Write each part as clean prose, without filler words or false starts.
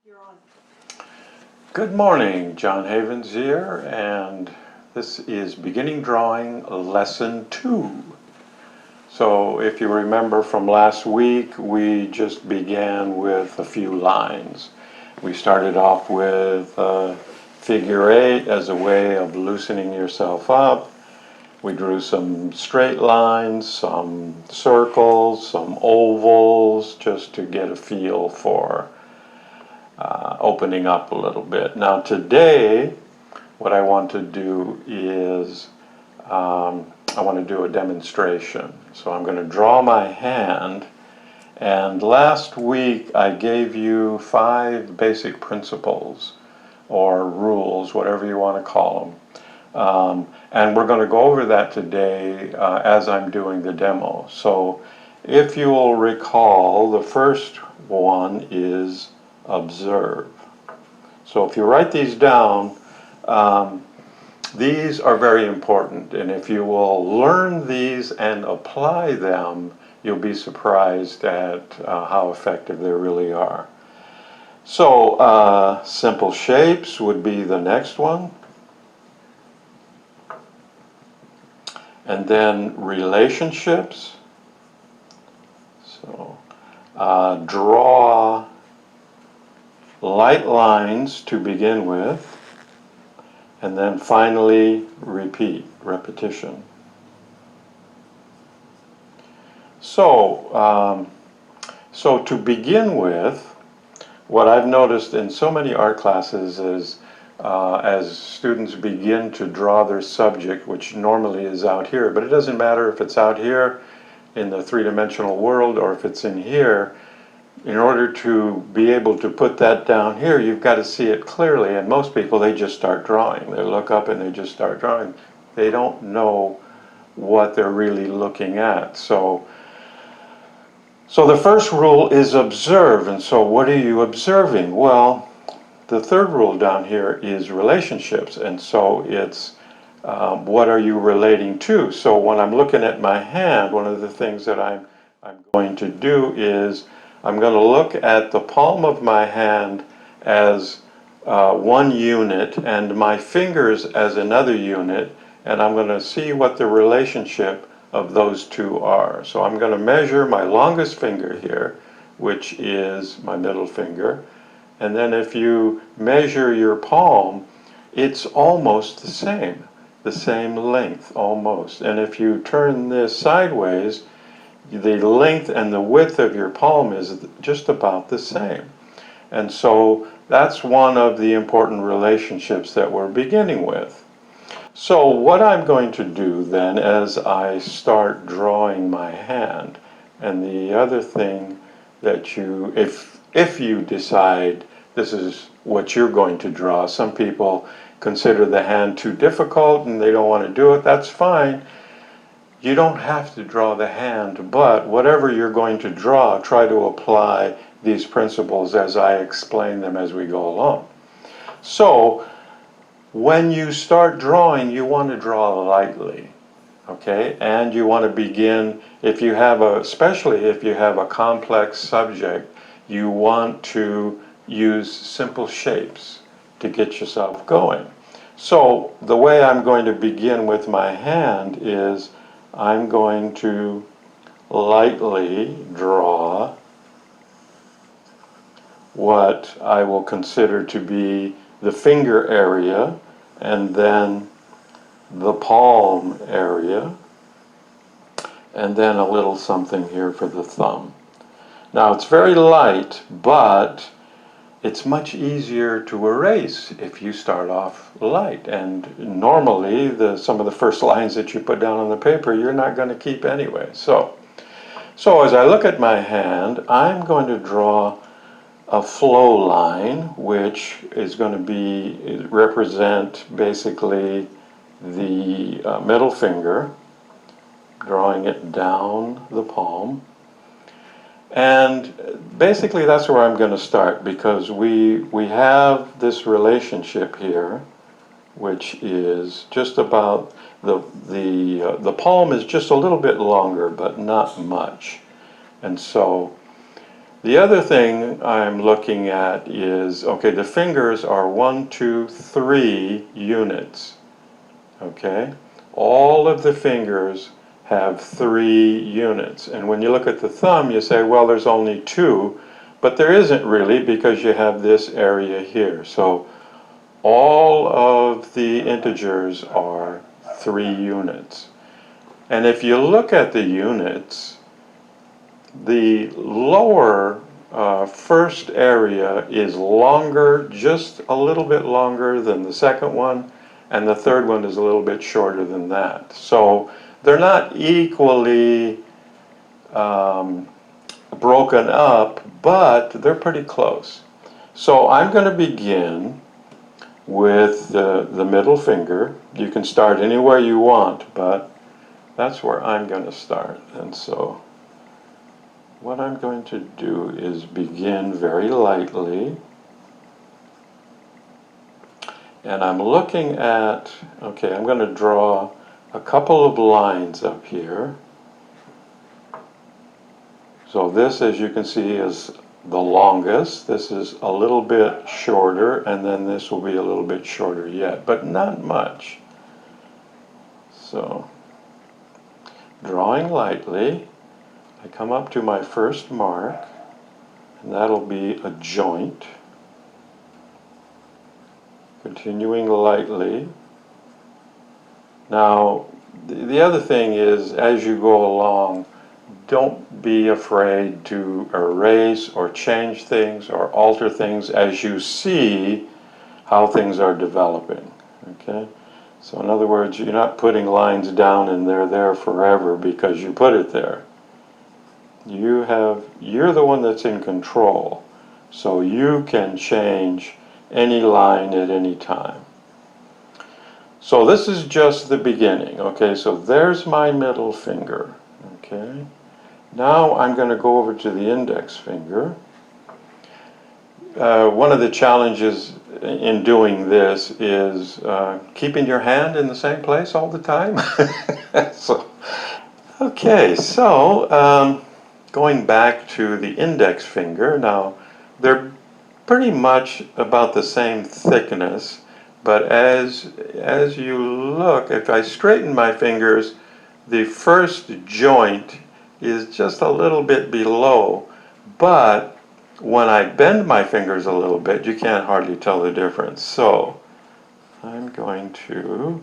You're on. Good morning, John Havens here, and this is Beginning Drawing Lesson 2. So if you remember from last week, we just began with a few lines. We started off with figure 8 as a way of loosening yourself up. We drew some straight lines, some circles, some ovals, just to get a feel for opening up a little bit. Now today, what I want to do is I want to do a demonstration. So I'm going to draw my hand, and last week I gave you 5 basic principles or rules, whatever you want to call them. And we're going to go over that today as I'm doing the demo. So if you will recall, the first one is observe. So if you write these down, these are very important, and if you will learn these and apply them, you'll be surprised at how effective they really are. So simple shapes would be the next one, and then relationships. So draw light lines to begin with, and then finally repetition. So to begin with, what I've noticed in so many art classes is as students begin to draw their subject, which normally is out here, but it doesn't matter if it's out here in the three-dimensional world or if it's in here. In order to be able to put that down here, you've got to see it clearly, and most people, they just start drawing. They look up and they just start drawing. They don't know what they're really looking at. So the first rule is observe, and so what are you observing? Well, the third rule down here is relationships, and so it's what are you relating to? So when I'm looking at my hand, one of the things that I'm going to do is I'm going to look at the palm of my hand as one unit and my fingers as another unit, and I'm going to see what the relationship of those two are. So I'm going to measure my longest finger here, which is my middle finger, and then if you measure your palm, it's almost the same length almost. And if you turn this sideways, the length and the width of your palm is just about the same. And so that's one of the important relationships that we're beginning with. So what I'm going to do then as I start drawing my hand, and the other thing that you, if you decide this is what you're going to draw, some people consider the hand too difficult and they don't want to do it, that's fine. You don't have to draw the hand, but whatever you're going to draw, try to apply these principles as I explain them as we go along. So when you start drawing, you want to draw lightly, okay? And you want to begin, especially if you have a complex subject, you want to use simple shapes to get yourself going. So the way I'm going to begin with my hand is I'm going to lightly draw what I will consider to be the finger area, and then the palm area, and then a little something here for the thumb. Now it's very light, but it's much easier to erase if you start off light, and normally some of the first lines that you put down on the paper you're not going to keep anyway. So as I look at my hand, I'm going to draw a flow line, which is going to represent basically the middle finger, drawing it down the palm. And basically that's where I'm going to start, because we have this relationship here, which is just about the palm is just a little bit longer, but not much. And so The other thing I'm looking at is, okay, the fingers are 1, 2, 3 units, okay? All of the fingers have 3 units. And when you look at the thumb, you say, well, there's only 2, but there isn't really because you have this area here. So all of the integers are 3 units. And if you look at the units, the lower first area is longer, just a little bit longer than the second one, and the third one is a little bit shorter than that. So they're not equally broken up, but they're pretty close. So I'm going to begin with the middle finger. You can start anywhere you want, but that's where I'm going to start. And so what I'm going to do is begin very lightly. And I'm looking at, okay, I'm going to draw a couple of lines up here. So this, as you can see, is the longest. This is a little bit shorter, and then this will be a little bit shorter yet, but not much. So, drawing lightly, I come up to my first mark, and that'll be a joint. Continuing lightly. Now, the other thing is, as you go along, don't be afraid to erase or change things or alter things as you see how things are developing, okay? So in other words, you're not putting lines down and they're there forever because you put it there. You're the one that's in control, so you can change any line at any time. So this is just the beginning, okay? So there's my middle finger, okay? Now I'm going to go over to the index finger. One of the challenges in doing this is keeping your hand in the same place all the time. Going back to the index finger, now they're pretty much about the same thickness, but as you look, if I straighten my fingers, the first joint is just a little bit below, but when I bend my fingers a little bit, you can't hardly tell the difference. So I'm going to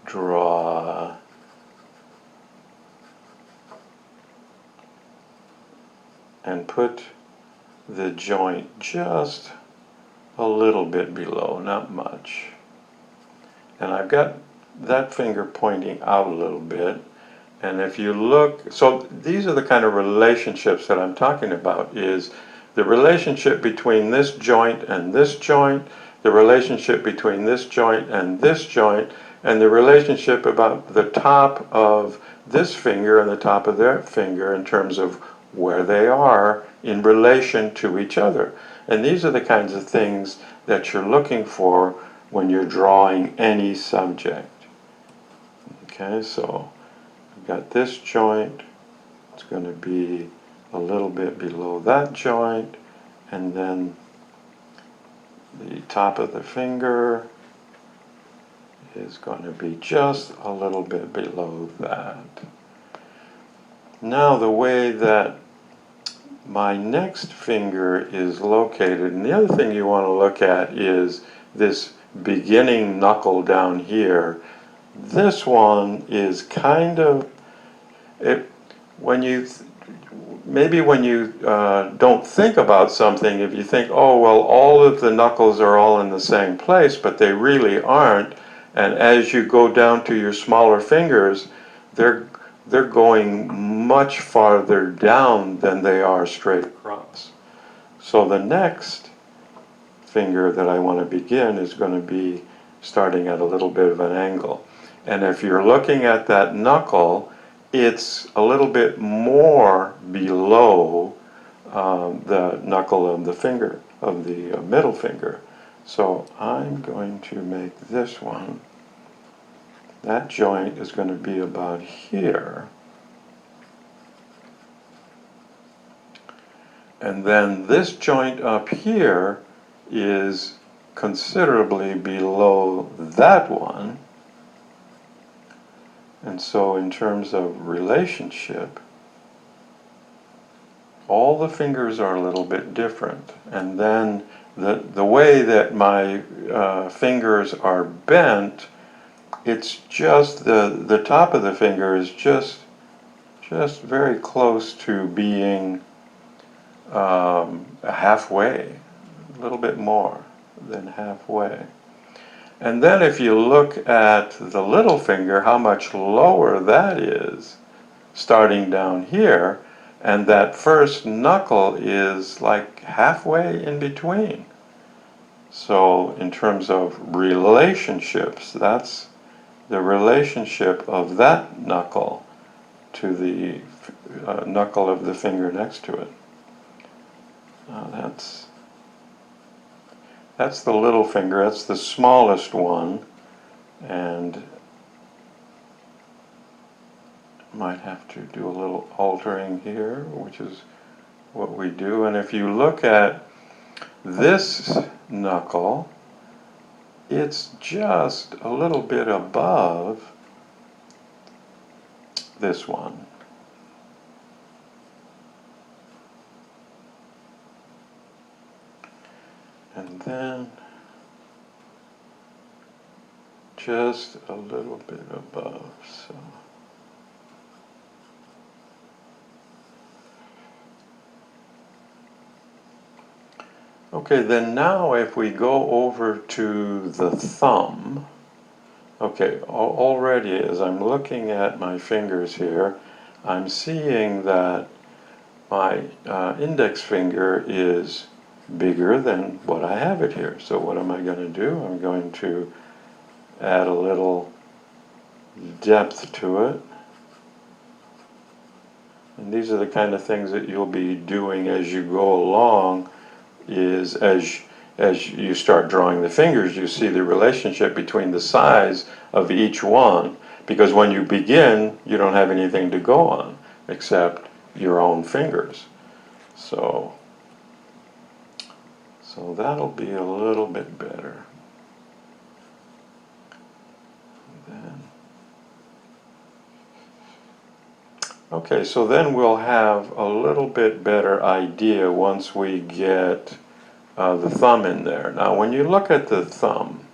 draw and put the joint just a little bit below, not much. And I've got that finger pointing out a little bit. And if you look, so these are the kind of relationships that I'm talking about, is the relationship between this joint and this joint, the relationship between this joint and this joint, and the relationship about the top of this finger and the top of their finger in terms of where they are in relation to each other. And these are the kinds of things that you're looking for when you're drawing any subject. Okay, so I've got this joint, it's going to be a little bit below that joint, and then the top of the finger is going to be just a little bit below that. Now the way that my next finger is located, and the other thing you want to look at is this beginning knuckle down here. This one is kind of, when you don't think about something, if you think, oh, well, all of the knuckles are all in the same place, but they really aren't, and as you go down to your smaller fingers, they're going much farther down than they are straight across. So the next finger that I want to begin is going to be starting at a little bit of an angle. And if you're looking at that knuckle, it's a little bit more below the knuckle of the finger, of the middle finger. So I'm going to make this one, that joint is going to be about here. And then this joint up here is considerably below that one. And so in terms of relationship, all the fingers are a little bit different. And then the way that my fingers are bent, it's just the top of the finger is just very close to being halfway, a little bit more than halfway. And then if you look at the little finger, how much lower that is, starting down here, and that first knuckle is like halfway in between. So in terms of relationships, that's the relationship of that knuckle to the knuckle of the finger next to it. That's the little finger, that's the smallest one, and might have to do a little altering here, which is what we do. And if you look at this knuckle, it's just a little bit above this one. And then just a little bit above. So okay, then now if we go over to the thumb, okay, already as I'm looking at my fingers here, I'm seeing that my index finger is bigger than what I have it here. So what am I going to do? I'm going to add a little depth to it. And these are the kind of things that you'll be doing as you go along, is as you start drawing the fingers, you see the relationship between the size of each one, because when you begin, you don't have anything to go on except your own fingers. So that'll be a little bit better. Okay, so then we'll have a little bit better idea once we get the thumb in there. Now when you look at the thumb,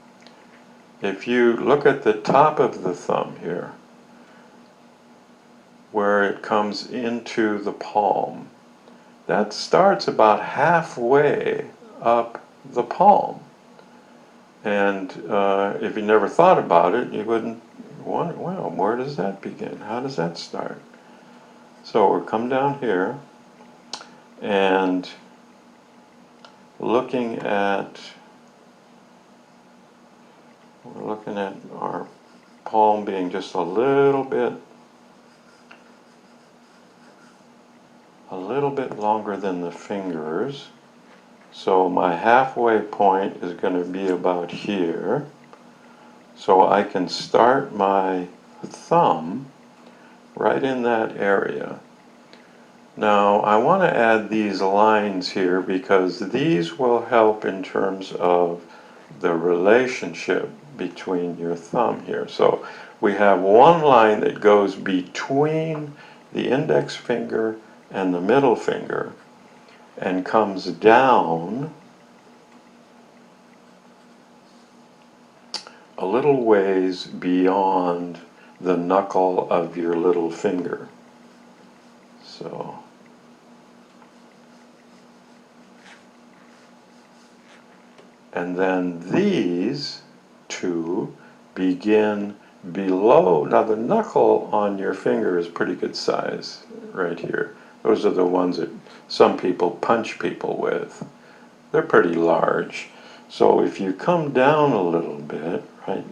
if you look at the top of the thumb here, where it comes into the palm, that starts about halfway up the palm. And if you never thought about it, you wouldn't wonder, well, where does that begin? How does that start? So we'll come down here and we're looking at our palm being just a little bit longer than the fingers. So my halfway point is going to be about here. So I can start my thumb right in that area. Now I want to add these lines here because these will help in terms of the relationship between your thumb here. So we have one line that goes between the index finger and the middle finger and comes down a little ways beyond the knuckle of your little finger. So and then these two begin below. Now the knuckle on your finger is pretty good size right here. Those are the ones that some people punch people with. They're pretty large. So if you come down a little bit, right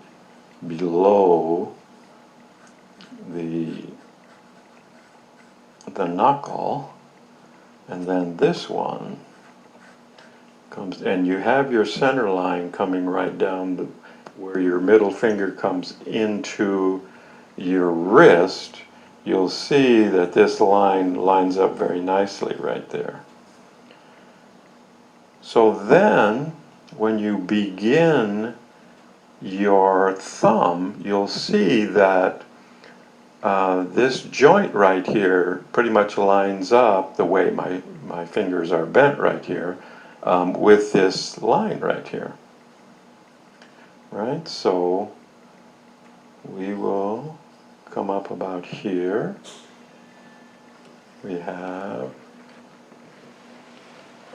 below the knuckle, and then this one comes, and you have your center line coming right down where your middle finger comes into your wrist, you'll see that this line lines up very nicely right there. So then, when you begin your thumb, you'll see that this joint right here pretty much lines up the way my fingers are bent right here with this line right here. Right? So we will come up about here. We have,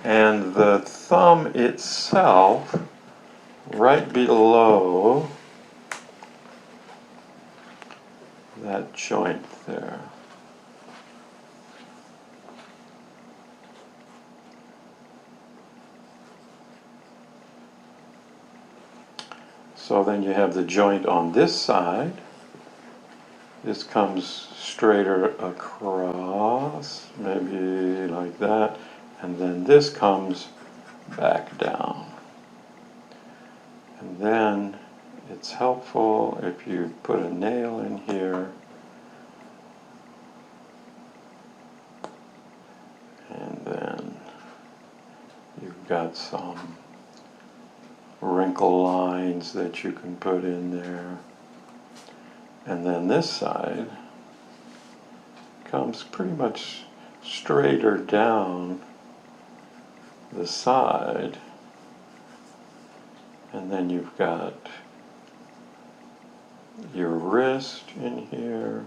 and the thumb itself right below that joint there. So then you have the joint on this side. This comes straighter across, maybe like that, and then this comes back down. And then it's helpful if you put a nail in here and then you've got some wrinkle lines that you can put in there. And then this side comes pretty much straighter down the side. And then you've got your wrist in here.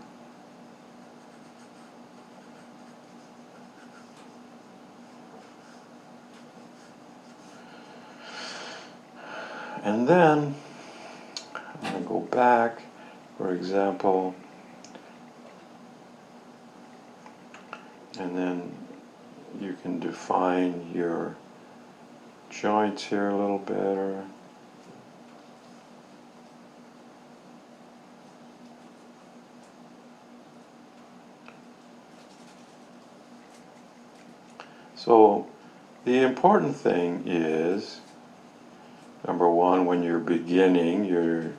And then I'm going to go back, for example, and then you can define your joints here a little better. So the important thing is, number one, when you're beginning, you're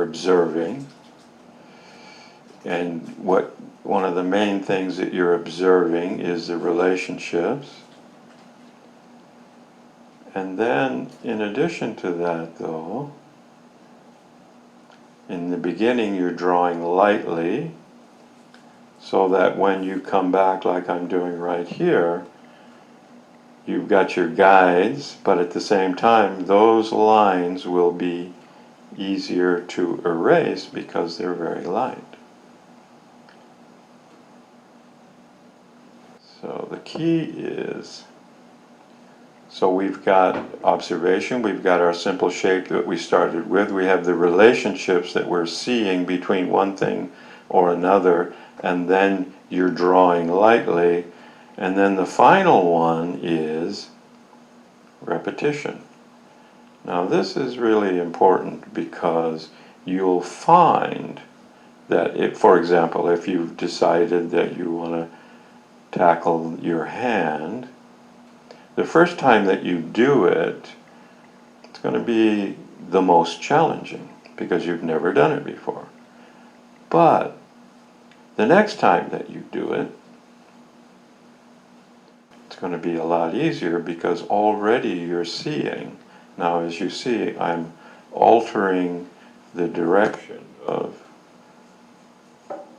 observing, and one of the main things that you're observing is the relationships. And then, in addition to that, though, in the beginning you're drawing lightly, so that when you come back, like I'm doing right here, you've got your guides, but at the same time, those lines will be easier to erase because they're very light. So the key is, so we've got observation, we've got our simple shape that we started with, we have the relationships that we're seeing between one thing or another, and then you're drawing lightly, and then the final one is repetition. Now this is really important because you'll find that, for example, if you've decided that you want to tackle your hand, the first time that you do it, it's going to be the most challenging because you've never done it before. But the next time that you do it, it's going to be a lot easier because already you're seeing. Now, as you see, I'm altering the direction of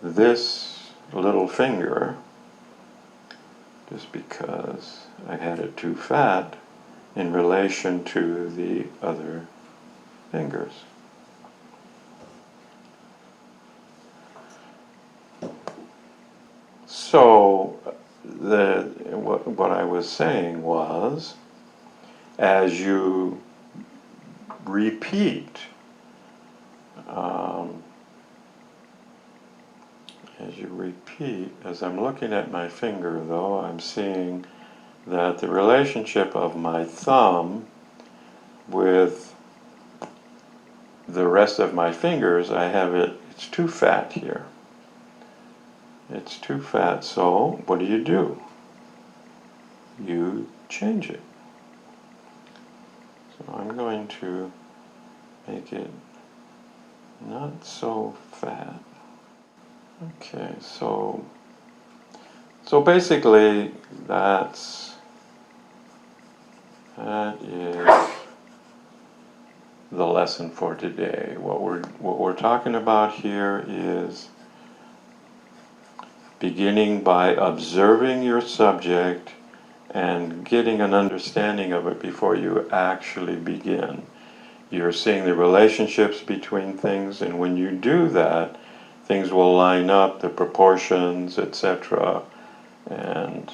this little finger just because I had it too fat in relation to the other fingers. So what I was saying was, as you repeat, as I'm looking at my finger though, I'm seeing that the relationship of my thumb with the rest of my fingers, I have it's too fat here. It's too fat, so what do? You change it. So I'm going to make it not so fat. Okay, so basically that's That is the lesson for today. What we're talking about here is beginning by observing your subject and getting an understanding of it before you actually begin. You're seeing the relationships between things, and when you do that, things will line up, the proportions, etc., and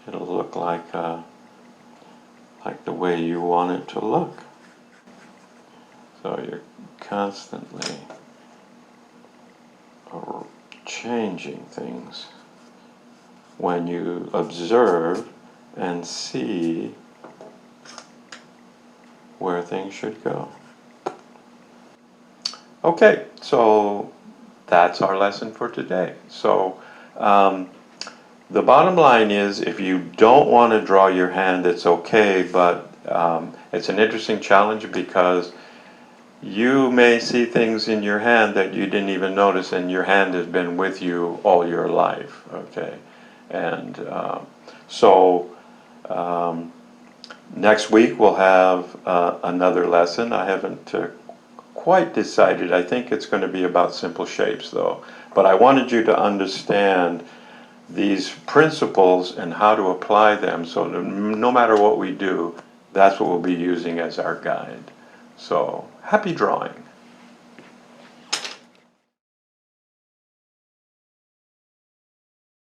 it'll look like the way you want it to look. So you're constantly changing things when you observe and see where things should go. Okay, so that's our lesson for today. So the bottom line is, if you don't want to draw your hand, it's okay, but it's an interesting challenge because you may see things in your hand that you didn't even notice, and your hand has been with you all your life, okay? And so next week we'll have another lesson. I haven't quite decided. I think it's going to be about simple shapes though. But I wanted you to understand these principles and how to apply them, so that no matter what we do, that's what we'll be using as our guide. So happy drawing.